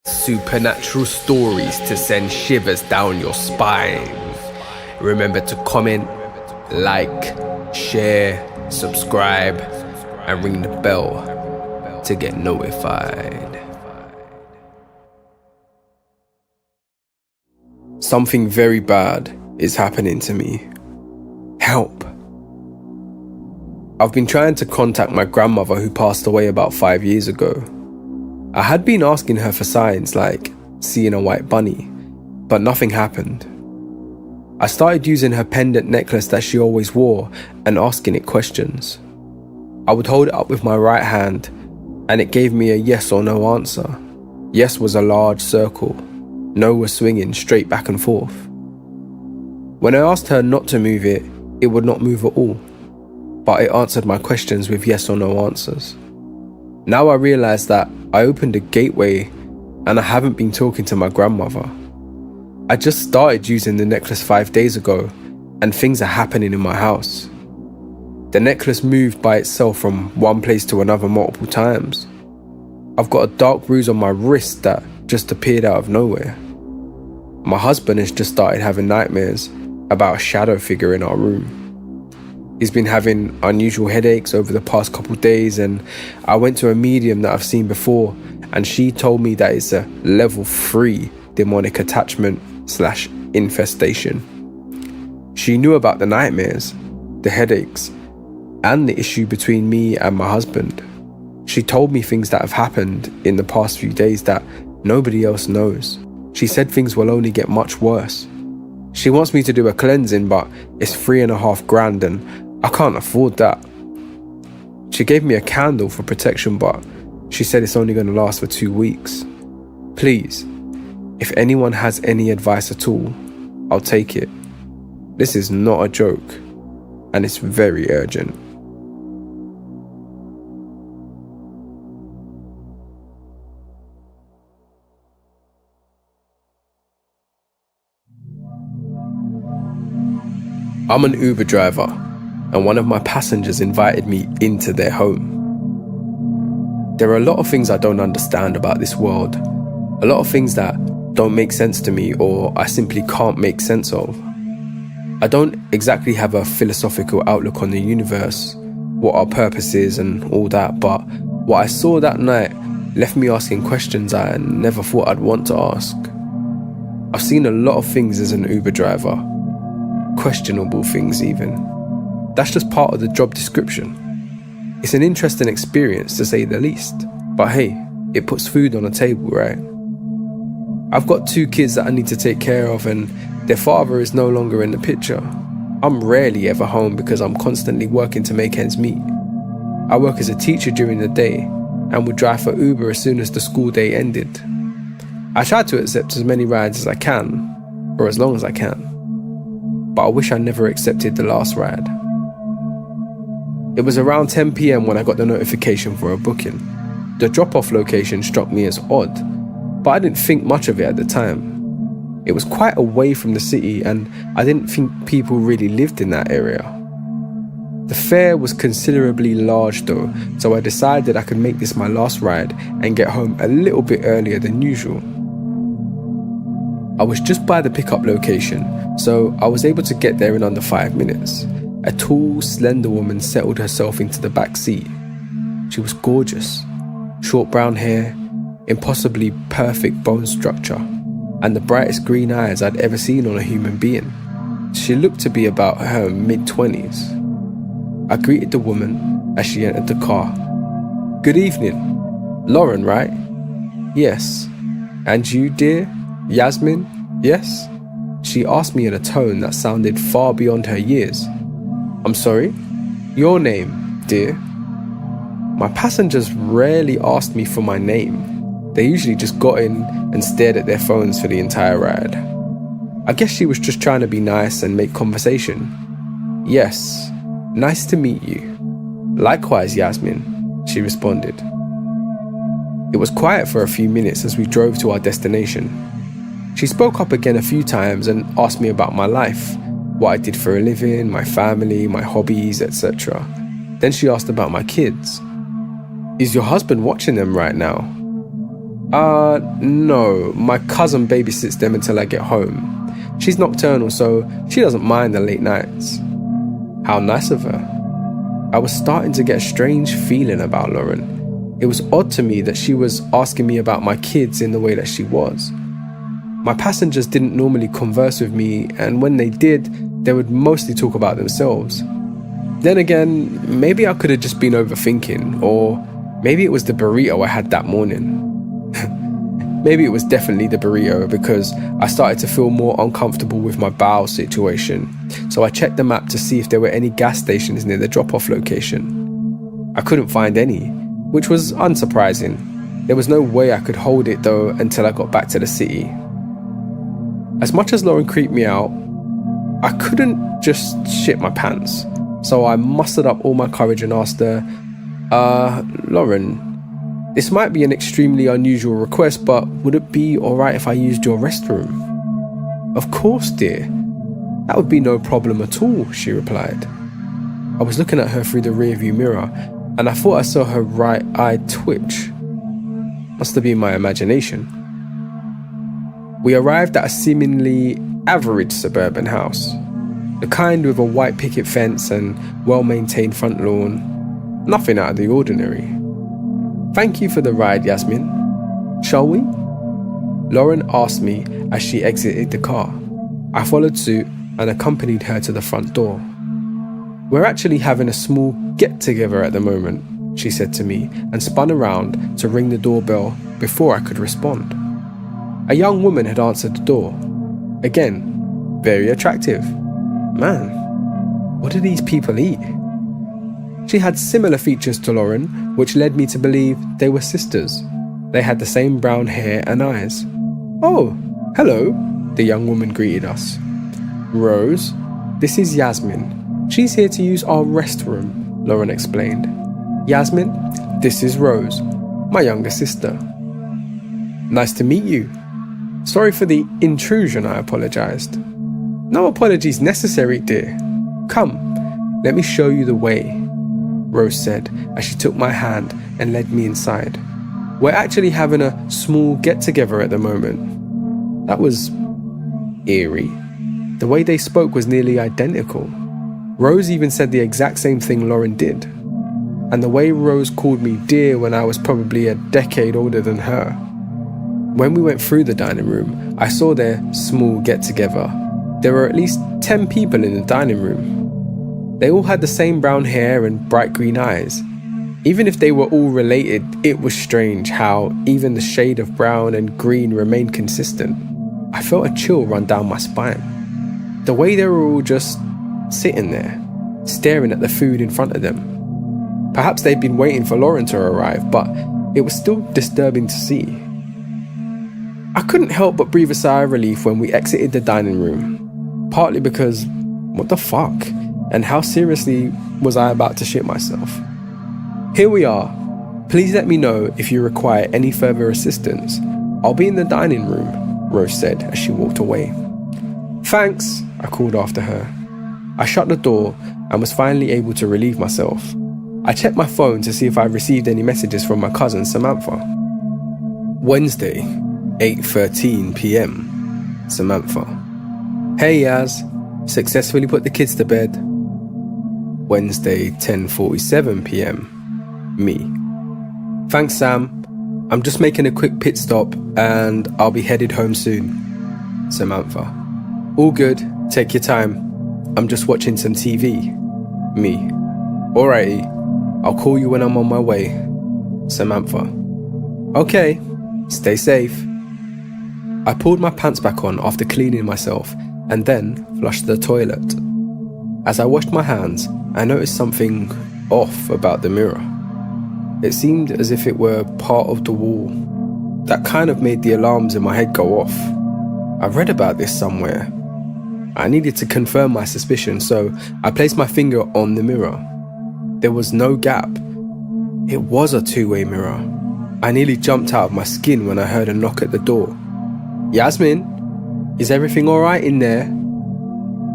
Supernatural stories to send shivers down your spine. Remember to comment, like, share, subscribe, and ring the bell to get notified. Something very bad is happening to me. Help. I've been trying to contact my grandmother who passed away about 5 years ago. I had been asking her for signs like seeing a white bunny, but nothing happened. I started using her pendant necklace that she always wore and asking it questions. I would hold it up with my right hand and it gave me a yes or no answer. Yes was a large circle, no was swinging straight back and forth. When I asked her not to move it, it would not move at all, but it answered my questions with yes or no answers. Now I realise that I opened a gateway and I haven't been talking to my grandmother. I just started using the necklace 5 days ago and things are happening in my house. The necklace moved by itself from one place to another multiple times. I've got a dark bruise on my wrist that just appeared out of nowhere. My husband has just started having nightmares about a shadow figure in our room. He's been having unusual headaches over the past couple days, and I went to a medium that I've seen before and she told me that it's a level 3 demonic attachment / infestation. She knew about the nightmares, the headaches, and the issue between me and my husband. She told me things that have happened in the past few days that nobody else knows. She said things will only get much worse. She wants me to do a cleansing, but it's $3,500 and I can't afford that. She gave me a candle for protection, but she said it's only going to last for 2 weeks. Please, if anyone has any advice at all, I'll take it. This is not a joke, and it's very urgent. I'm an Uber driver, and one of my passengers invited me into their home. There are a lot of things I don't understand about this world, a lot of things that don't make sense to me or I simply can't make sense of. I don't exactly have a philosophical outlook on the universe, what our purpose is and all that, but what I saw that night left me asking questions I never thought I'd want to ask. I've seen a lot of things as an Uber driver, questionable things even. That's just part of the job description. It's an interesting experience to say the least, but hey, it puts food on the table, right? I've got 2 kids that I need to take care of and their father is no longer in the picture. I'm rarely ever home because I'm constantly working to make ends meet. I work as a teacher during the day and would drive for Uber as soon as the school day ended. I try to accept as many rides as I can, or as long as I can, but I wish I never accepted the last ride. It was around 10 PM when I got the notification for a booking. The drop-off location struck me as odd, but I didn't think much of it at the time. It was quite away from the city and I didn't think people really lived in that area. The fare was considerably large though, so I decided I could make this my last ride and get home a little bit earlier than usual. I was just by the pickup location, so I was able to get there in under 5 minutes. A tall, slender woman settled herself into the back seat. She was gorgeous. Short brown hair, impossibly perfect bone structure, and the brightest green eyes I'd ever seen on a human being. She looked to be about her mid-20s. I greeted the woman as she entered the car. "Good evening. Lauren, right?" "Yes." "And you, dear? Yasmin?" "Yes." She asked me in a tone that sounded far beyond her years. "I'm sorry? Your name, dear?" My passengers rarely asked me for my name. They usually just got in and stared at their phones for the entire ride. I guess she was just trying to be nice and make conversation. "Yes, nice to meet you." "Likewise, Yasmin," she responded. It was quiet for a few minutes as we drove to our destination. She spoke up again a few times and asked me about my life, what I did for a living, my family, my hobbies, etc. Then she asked about my kids. "Is your husband watching them right now?" No, my cousin babysits them until I get home. She's nocturnal, so she doesn't mind the late nights. How nice of her. I was starting to get a strange feeling about Lauren. It was odd to me that she was asking me about my kids in the way that she was. My passengers didn't normally converse with me, and when they did, they would mostly talk about themselves. Then again, maybe I could have just been overthinking, or maybe it was the burrito I had that morning. Maybe it was definitely the burrito, because I started to feel more uncomfortable with my bowel situation, so I checked the map to see if there were any gas stations near the drop-off location. I couldn't find any, which was unsurprising. There was no way I could hold it though until I got back to the city. As much as Lauren creeped me out, I couldn't just shit my pants, so I mustered up all my courage and asked her, Lauren, this might be an extremely unusual request, but would it be alright if I used your restroom? Of course, dear. That would be no problem at all, she replied. I was looking at her through the rearview mirror, and I thought I saw her right eye twitch. Must have been my imagination. We arrived at a seemingly average suburban house. The kind with a white picket fence and well-maintained front lawn. Nothing out of the ordinary. Thank you for the ride, Yasmin. Shall we? Lauren asked me as she exited the car. I followed suit and accompanied her to the front door. We're actually having a small get-together at the moment, she said to me, and spun around to ring the doorbell before I could respond. A young woman had answered the door. Again, very attractive. Man, what do these people eat? She had similar features to Lauren, which led me to believe they were sisters. They had the same brown hair and eyes. Oh, hello, the young woman greeted us. Rose, this is Yasmin. She's here to use our restroom, Lauren explained. Yasmin, this is Rose, my younger sister. Nice to meet you. Sorry for the intrusion, I apologized. No apologies necessary, dear. Come, let me show you the way, Rose said as she took my hand and led me inside. We're actually having a small get-together at the moment. That was eerie. The way they spoke was nearly identical. Rose even said the exact same thing Lauren did. And the way Rose called me dear when I was probably a decade older than her. When we went through the dining room, I saw their small get-together. There were at least 10 people in the dining room. They all had the same brown hair and bright green eyes. Even if they were all related, it was strange how even the shade of brown and green remained consistent. I felt a chill run down my spine. The way they were all just sitting there, staring at the food in front of them. Perhaps they'd been waiting for Lauren to arrive, but it was still disturbing to see. I couldn't help but breathe a sigh of relief when we exited the dining room, partly because, what the fuck? And how seriously was I about to shit myself? Here we are. Please let me know if you require any further assistance. I'll be in the dining room, Rose said as she walked away. Thanks, I called after her. I shut the door and was finally able to relieve myself. I checked my phone to see if I received any messages from my cousin Samantha. Wednesday, 8:13 p.m. Samantha. Hey Yaz, successfully put the kids to bed. Wednesday, 10:47 p.m. Me. Thanks Sam, I'm just making a quick pit stop and I'll be headed home soon. Samantha. All good, take your time. I'm just watching some TV. Me. Alrighty, I'll call you when I'm on my way. Samantha. Okay, stay safe. I pulled my pants back on after cleaning myself and then flushed the toilet. As I washed my hands, I noticed something off about the mirror. It seemed as if it were part of the wall. That kind of made the alarms in my head go off. I read about this somewhere. I needed to confirm my suspicion, so I placed my finger on the mirror. There was no gap. It was a two-way mirror. I nearly jumped out of my skin when I heard a knock at the door. Yasmin, is everything alright in there?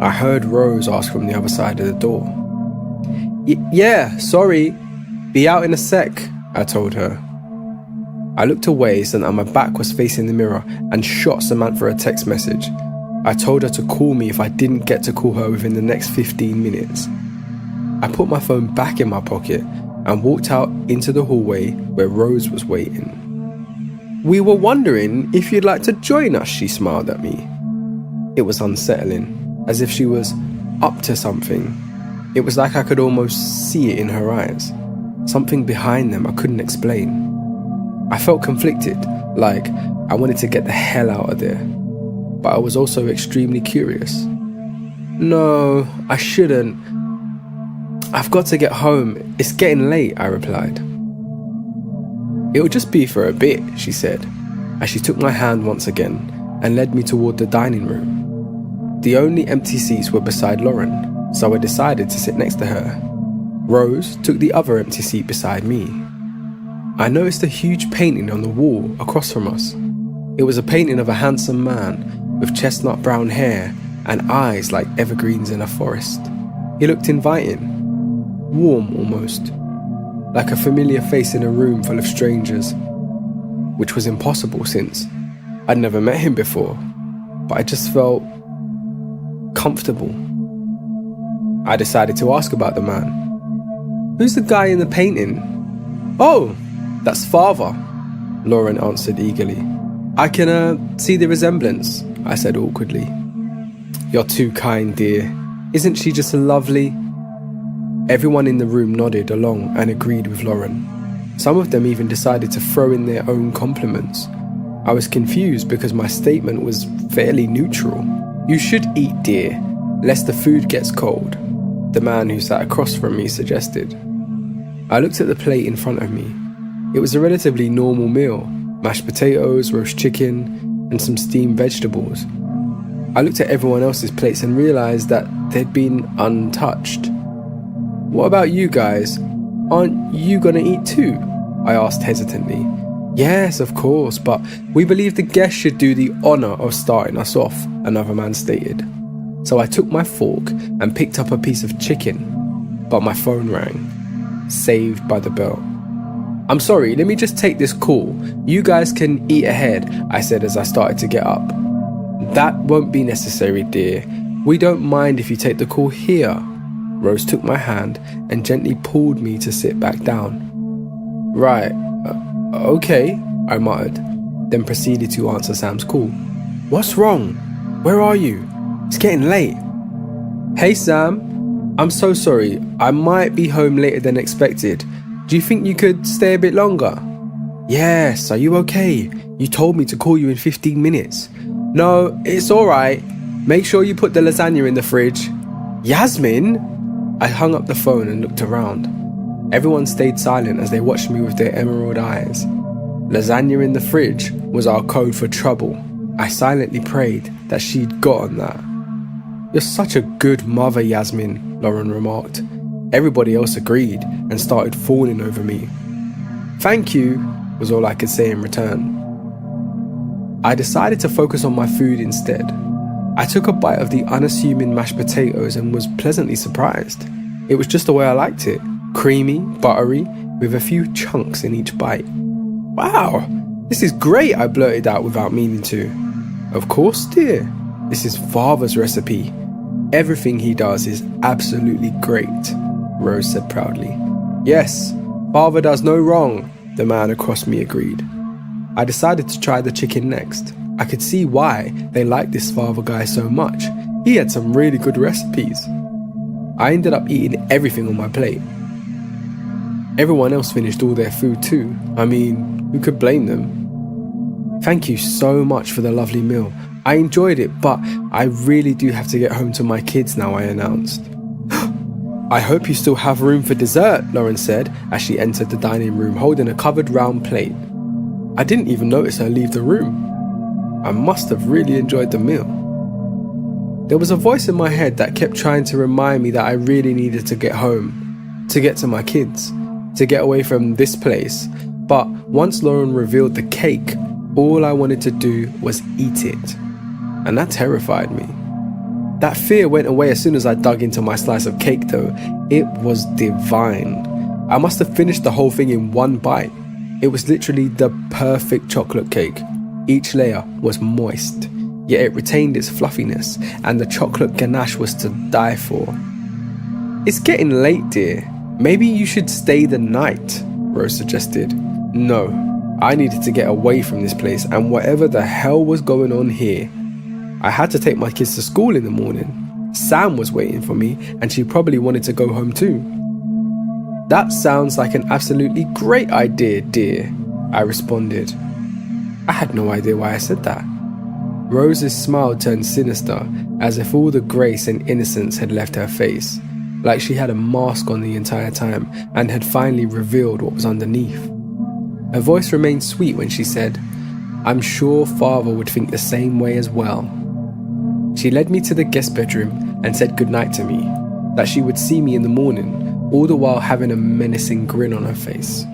I heard Rose ask from the other side of the door. Yeah, sorry. Be out in a sec, I told her. I looked away so that my back was facing the mirror and shot Samantha a text message. I told her to call me if I didn't get to call her within the next 15 minutes. I put my phone back in my pocket and walked out into the hallway where Rose was waiting. "We were wondering if you'd like to join us," she smiled at me. It was unsettling, as if she was up to something. It was like I could almost see it in her eyes. Something behind them I couldn't explain. I felt conflicted, like I wanted to get the hell out of there. But I was also extremely curious. "No, I shouldn't. I've got to get home. It's getting late," I replied. "It'll just be for a bit," she said, as she took my hand once again and led me toward the dining room. The only empty seats were beside Lauren, so I decided to sit next to her. Rose took the other empty seat beside me. I noticed a huge painting on the wall across from us. It was a painting of a handsome man with chestnut brown hair and eyes like evergreens in a forest. He looked inviting, warm almost, like a familiar face in a room full of strangers, which was impossible since I'd never met him before, but I just felt comfortable. I decided to ask about the man. "Who's the guy in the painting?" "Oh, that's Father," Lauren answered eagerly. "I can see the resemblance," I said awkwardly. "You're too kind, dear. Isn't she just lovely?" Everyone in the room nodded along and agreed with Lauren. Some of them even decided to throw in their own compliments. I was confused because my statement was fairly neutral. "You should eat, dear, lest the food gets cold," the man who sat across from me suggested. I looked at the plate in front of me. It was a relatively normal meal: mashed potatoes, roast chicken, and some steamed vegetables. I looked at everyone else's plates and realized that they'd been untouched. "What about you guys? Aren't you gonna eat too?" I asked hesitantly. "Yes, of course, but we believe the guests should do the honor of starting us off," another man stated. So I took my fork and picked up a piece of chicken, but my phone rang. Saved by the bell. "I'm sorry, let me just take this call. You guys can eat ahead," I said as I started to get up. "That won't be necessary, dear. We don't mind if you take the call here." Rose took my hand and gently pulled me to sit back down. "Right, okay," I muttered, then proceeded to answer Sam's call. "What's wrong? Where are you? It's getting late." "Hey Sam, I'm so sorry. I might be home later than expected. Do you think you could stay a bit longer?" "Yes, are you okay? You told me to call you in 15 minutes. "No, it's alright. Make sure you put the lasagna in the fridge." "Yasmin?" I hung up the phone and looked around. Everyone stayed silent as they watched me with their emerald eyes. Lasagna in the fridge was our code for trouble. I silently prayed that she'd gotten that. "You're such a good mother, Yasmin," Lauren remarked. Everybody else agreed and started fawning over me. "Thank you," was all I could say in return. I decided to focus on my food instead. I took a bite of the unassuming mashed potatoes and was pleasantly surprised. It was just the way I liked it. Creamy, buttery, with a few chunks in each bite. "Wow, this is great," I blurted out without meaning to. "Of course, dear. This is Father's recipe. Everything he does is absolutely great," Rose said proudly. "Yes, Father does no wrong," the man across me agreed. I decided to try the chicken next. I could see why they liked this Father guy so much. He had some really good recipes. I ended up eating everything on my plate. Everyone else finished all their food too. I mean, who could blame them? "Thank you so much for the lovely meal. I enjoyed it, but I really do have to get home to my kids now," I announced. "I hope you still have room for dessert," Lauren said as she entered the dining room holding a covered round plate. I didn't even notice her leave the room. I must have really enjoyed the meal. There was a voice in my head that kept trying to remind me that I really needed to get home, to get to my kids, to get away from this place. But once Lauren revealed the cake, all I wanted to do was eat it. And that terrified me. That fear went away as soon as I dug into my slice of cake though. It was divine. I must have finished the whole thing in one bite. It was literally the perfect chocolate cake. Each layer was moist, yet it retained its fluffiness, and the chocolate ganache was to die for. "It's getting late, dear. Maybe you should stay the night," Rose suggested. No, I needed to get away from this place and whatever the hell was going on here. I had to take my kids to school in the morning. Sam was waiting for me and she probably wanted to go home too. "That sounds like an absolutely great idea, dear," I responded. I had no idea why I said that. Rose's smile turned sinister, as if all the grace and innocence had left her face, like she had a mask on the entire time and had finally revealed what was underneath. Her voice remained sweet when she said, "I'm sure Father would think the same way as well." She led me to the guest bedroom and said goodnight to me, that she would see me in the morning, all the while having a menacing grin on her face.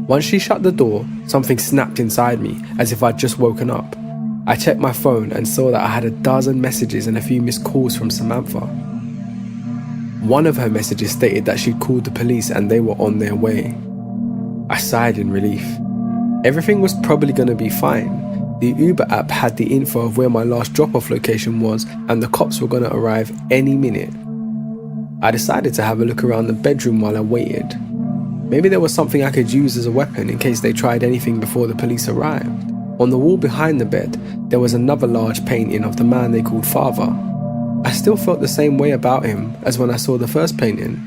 Once she shut the door, something snapped inside me as if I'd just woken up. I checked my phone and saw that I had a dozen messages and a few missed calls from Samantha. One of her messages stated that she'd called the police and they were on their way. I sighed in relief. Everything was probably going to be fine. The Uber app had the info of where my last drop-off location was and the cops were going to arrive any minute. I decided to have a look around the bedroom while I waited. Maybe there was something I could use as a weapon in case they tried anything before the police arrived. On the wall behind the bed, there was another large painting of the man they called Father. I still felt the same way about him as when I saw the first painting.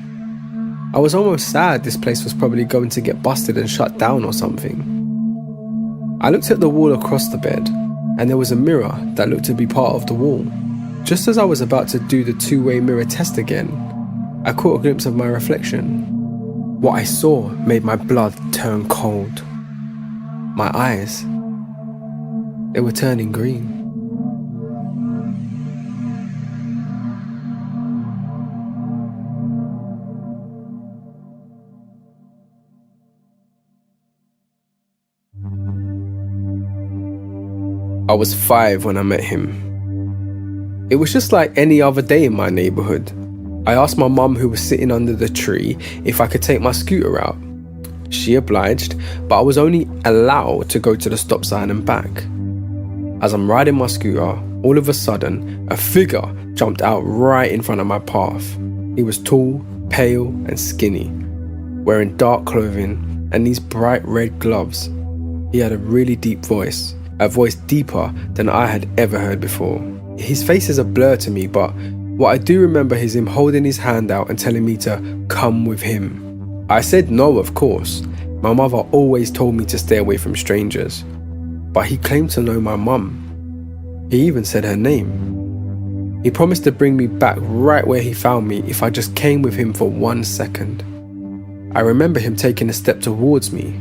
I was almost sad this place was probably going to get busted and shut down or something. I looked at the wall across the bed, and there was a mirror that looked to be part of the wall. Just as I was about to do the two-way mirror test again, I caught a glimpse of my reflection. What I saw made my blood turn cold. My eyes, they were turning green. I was 5 when I met him. It was just like any other day in my neighbourhood. I asked my mum, who was sitting under the tree, if I could take my scooter out. She obliged, but I was only allowed to go to the stop sign and back. As I'm riding my scooter, all of a sudden, a figure jumped out right in front of my path. He was tall, pale and skinny, wearing dark clothing and these bright red gloves. He had a really deep voice, a voice deeper than I had ever heard before. His face is a blur to me, but what I do remember is him holding his hand out and telling me to come with him. I said no, of course. My mother always told me to stay away from strangers. But he claimed to know my mum. He even said her name. He promised to bring me back right where he found me if I just came with him for 1 second. I remember him taking a step towards me.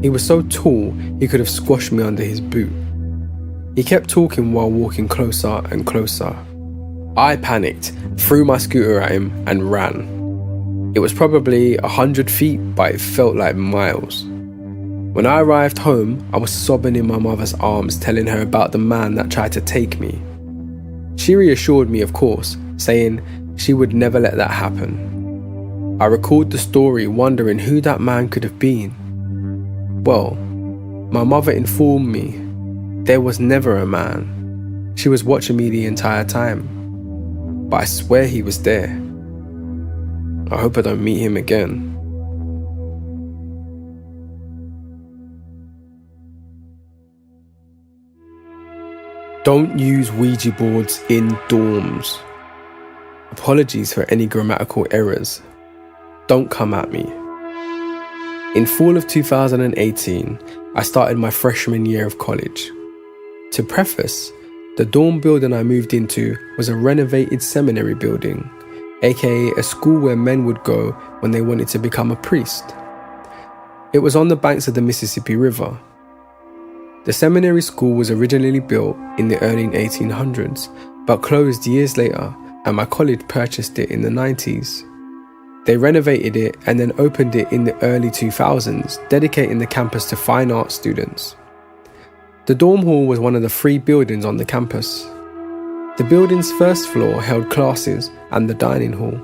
He was so tall, he could have squashed me under his boot. He kept talking while walking closer and closer. I panicked, threw my scooter at him and ran. It was probably 100 feet, but it felt like miles. When I arrived home, I was sobbing in my mother's arms, telling her about the man that tried to take me. She reassured me, of course, saying she would never let that happen. I recalled the story, wondering who that man could have been. Well, my mother informed me there was never a man. She was watching me the entire time. But I swear he was there. I hope I don't meet him again. Don't use Ouija boards in dorms. Apologies for any grammatical errors. Don't come at me. In fall of 2018, I started my freshman year of college. To preface, the dorm building I moved into was a renovated seminary building, aka a school where men would go when they wanted to become a priest. It was on the banks of the Mississippi River. The seminary school was originally built in the early 1800s, but closed years later, and my college purchased it in the 90s. They renovated it and then opened it in the early 2000s, dedicating the campus to fine arts students. The dorm hall was one of the 3 buildings on the campus. The building's first floor held classes and the dining hall,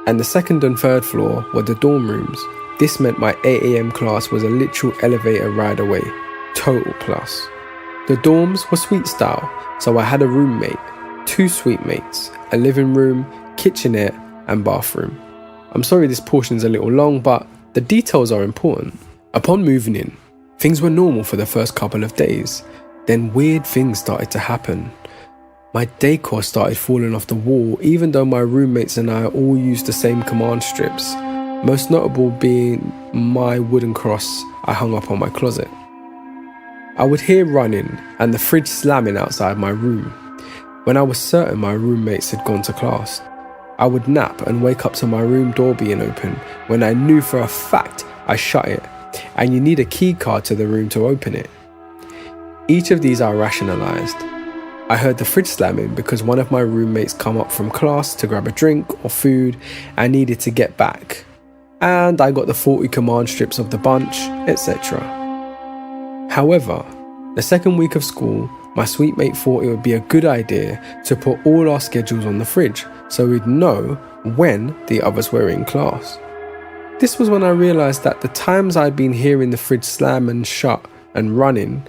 and the second and third floor were the dorm rooms, This meant my 8 AM class was a literal elevator ride away. Total plus. The dorms were suite style, so I had a roommate, 2 suite mates, a living room, kitchenette and bathroom. I'm sorry this portion's a little long, but the details are important. Upon moving in, things were normal for the first couple of days. Then weird things started to happen. My decor started falling off the wall, even though my roommates and I all used the same command strips, most notable being my wooden cross I hung up on my closet. I would hear running and the fridge slamming outside my room. When I was certain my roommates had gone to class, I would nap and wake up to my room door being open when I knew for a fact I shut it, and you need a key card to the room to open it. Each of these I rationalised. I heard the fridge slamming because one of my roommates come up from class to grab a drink or food and needed to get back, and I got the 40 command strips of the bunch, etc. However, the second week of school, my sweet mate thought it would be a good idea to put all our schedules on the fridge so we'd know when the others were in class. This was when I realised that the times I'd been hearing the fridge slam and shut and running,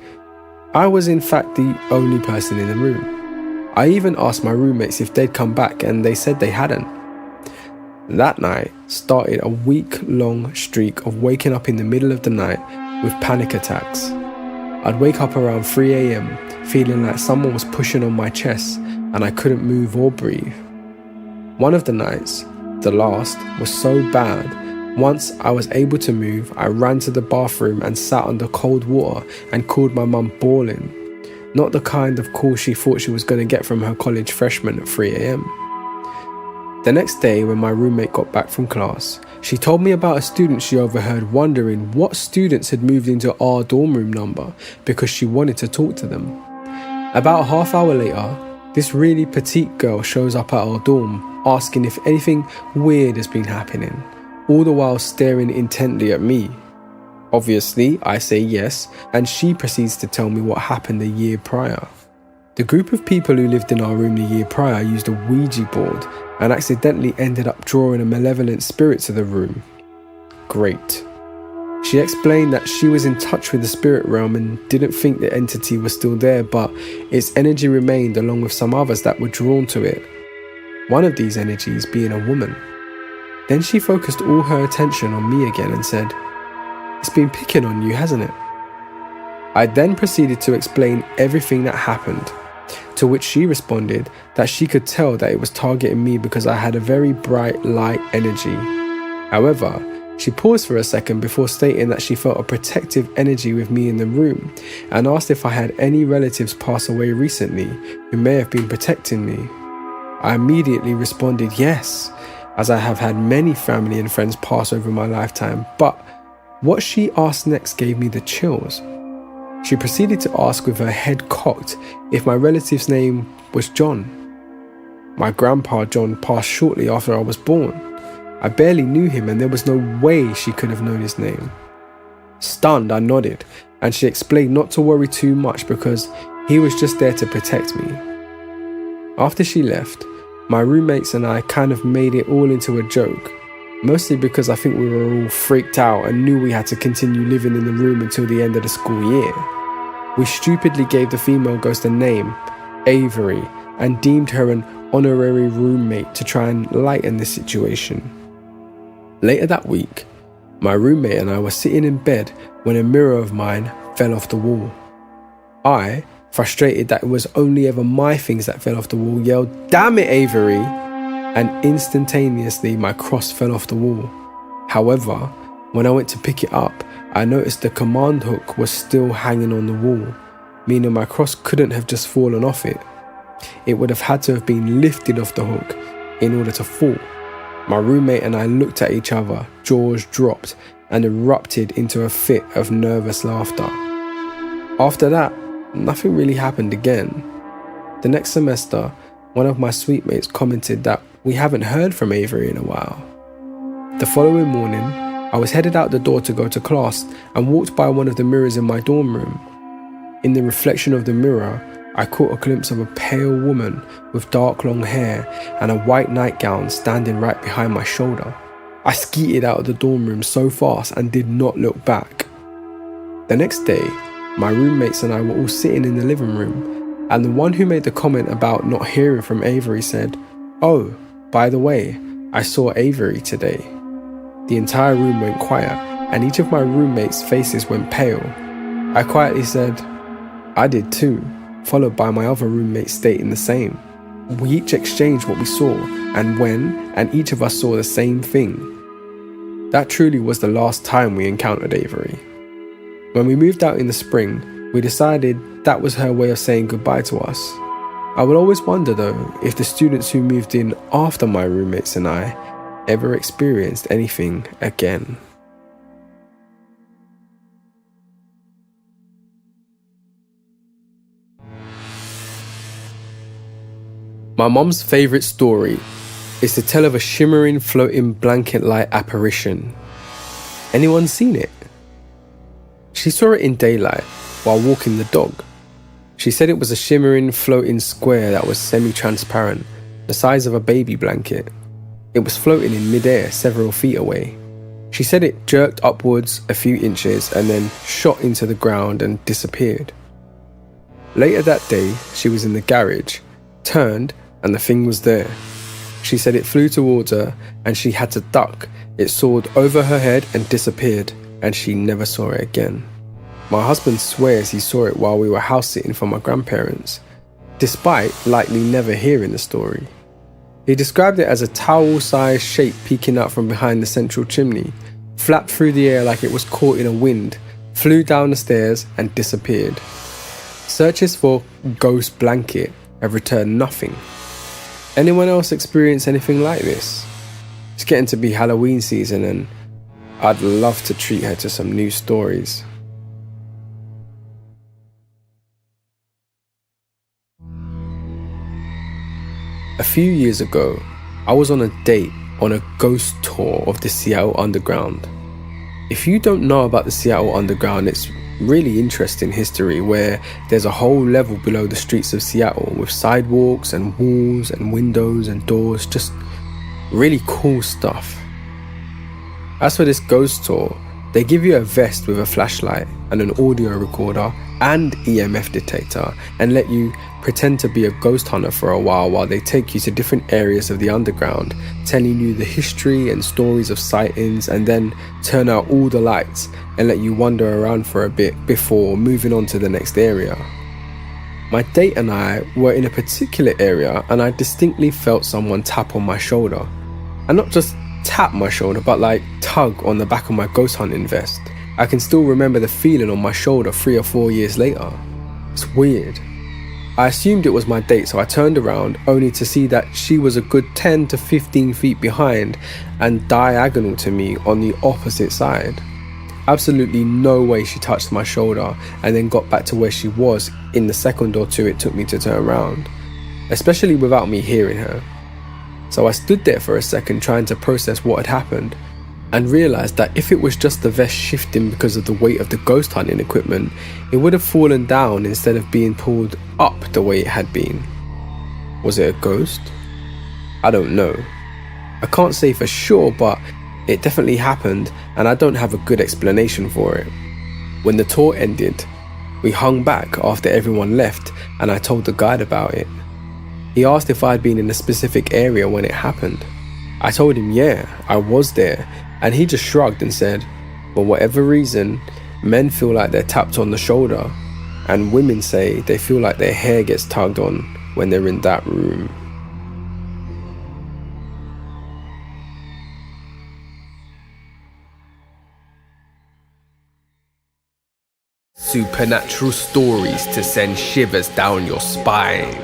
I was in fact the only person in the room. I even asked my roommates if they'd come back and they said they hadn't. That night started a week-long streak of waking up in the middle of the night with panic attacks. I'd wake up around 3 AM feeling like someone was pushing on my chest and I couldn't move or breathe. One of the nights, the last, was so bad, once I was able to move, I ran to the bathroom and sat under cold water and called my mum bawling. Not the kind of call she thought she was going to get from her college freshman at 3 AM. The next day when my roommate got back from class, she told me about a student she overheard wondering what students had moved into our dorm room number because she wanted to talk to them. About a half hour later, this really petite girl shows up at our dorm asking if anything weird has been happening, all the while staring intently at me. Obviously, I say yes, and she proceeds to tell me what happened the year prior. The group of people who lived in our room the year prior used a Ouija board and accidentally ended up drawing a malevolent spirit to the room. Great. She explained that she was in touch with the spirit realm and didn't think the entity was still there, but its energy remained along with some others that were drawn to it. One of these energies being a woman. Then she focused all her attention on me again and said, "It's been picking on you, hasn't it?" I then proceeded to explain everything that happened, to which she responded that she could tell that it was targeting me because I had a very bright light energy. However, she paused for a second before stating that she felt a protective energy with me in the room and asked if I had any relatives pass away recently who may have been protecting me. I immediately responded yes, as I have had many family and friends pass over my lifetime, but what she asked next gave me the chills. She proceeded to ask with her head cocked if my relative's name was John. My grandpa John passed shortly after I was born. I barely knew him and there was no way she could have known his name. Stunned, I nodded, and she explained not to worry too much because he was just there to protect me. After she left, my roommates and I kind of made it all into a joke, mostly because I think we were all freaked out and knew we had to continue living in the room until the end of the school year. We stupidly gave the female ghost a name, Avery, and deemed her an honorary roommate to try and lighten the situation. Later that week, my roommate and I were sitting in bed when a mirror of mine fell off the wall. I, frustrated that it was only ever my things that fell off the wall, yelled, "Damn it, Avery!" and instantaneously my cross fell off the wall. However, when I went to pick it up, I noticed the command hook was still hanging on the wall, meaning my cross couldn't have just fallen off it. It would have had to have been lifted off the hook in order to fall. My roommate and I looked at each other, jaws dropped, and erupted into a fit of nervous laughter. After that, nothing really happened again. The next semester, one of my suite mates commented that we haven't heard from Avery in a while. The following morning, I was headed out the door to go to class and walked by one of the mirrors in my dorm room. In the reflection of the mirror, I caught a glimpse of a pale woman with dark long hair and a white nightgown standing right behind my shoulder. I skeeted out of the dorm room so fast and did not look back. The next day, my roommates and I were all sitting in the living room, and the one who made the comment about not hearing from Avery said, "Oh, by the way, I saw Avery today." The entire room went quiet, and each of my roommates' faces went pale. I quietly said, "I did too," followed by my other roommate stating the same. We each exchanged what we saw and when, and each of us saw the same thing. That truly was the last time we encountered Avery. When we moved out in the spring, we decided that was her way of saying goodbye to us. I would always wonder though if the students who moved in after my roommates and I ever experienced anything again. My mum's favourite story is to tell of a shimmering floating blanket-like apparition. Anyone seen it? She saw it in daylight while walking the dog. She said it was a shimmering floating square that was semi-transparent, the size of a baby blanket. It was floating in mid-air several feet away. She said it jerked upwards a few inches and then shot into the ground and disappeared. Later that day, she was in the garage, turned, and the thing was there. She said it flew towards her and she had to duck. It soared over her head and disappeared, and she never saw it again. My husband swears he saw it while we were house sitting for my grandparents, despite likely never hearing the story. He described it as a towel-sized shape peeking out from behind the central chimney, flapped through the air like it was caught in a wind, flew down the stairs and disappeared. Searches for ghost blanket have returned nothing. Anyone else experience anything like this? It's getting to be Halloween season and I'd love to treat her to some new stories. A few years ago, I was on a date on a ghost tour of the Seattle Underground. If you don't know about the Seattle Underground, it's really interesting history where there's a whole level below the streets of Seattle with sidewalks and walls and windows and doors, just really cool stuff. As for this ghost tour, they give you a vest with a flashlight and an audio recorder and EMF detector and let you pretend to be a ghost hunter for a while they take you to different areas of the underground, telling you the history and stories of sightings, and then turn out all the lights and let you wander around for a bit before moving on to the next area. My date and I were in a particular area and I distinctly felt someone tap on my shoulder. And not just tap my shoulder, but like tug on the back of my ghost hunting vest. I can still remember the feeling on my shoulder 3 or 4 years later. It's weird. I assumed it was my date, so I turned around only to see that she was a good 10 to 15 feet behind and diagonal to me on the opposite side. Absolutely no way she touched my shoulder and then got back to where she was in the second or two it took me to turn around, especially without me hearing her. So I stood there for a second trying to process what had happened and realised that if it was just the vest shifting because of the weight of the ghost hunting equipment, it would have fallen down instead of being pulled up the way it had been. Was it a ghost? I don't know. I can't say for sure, but it definitely happened and I don't have a good explanation for it. When the tour ended, we hung back after everyone left and I told the guide about it. He asked if I'd been in a specific area when it happened. I told him yeah, I was there, and he just shrugged and said, for whatever reason, men feel like they're tapped on the shoulder, and women say they feel like their hair gets tugged on when they're in that room. Supernatural stories to send shivers down your spine.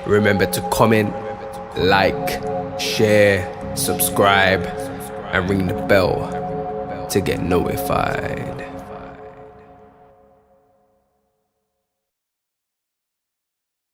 Remember to comment, like, share, subscribe, and ring the bell to get notified.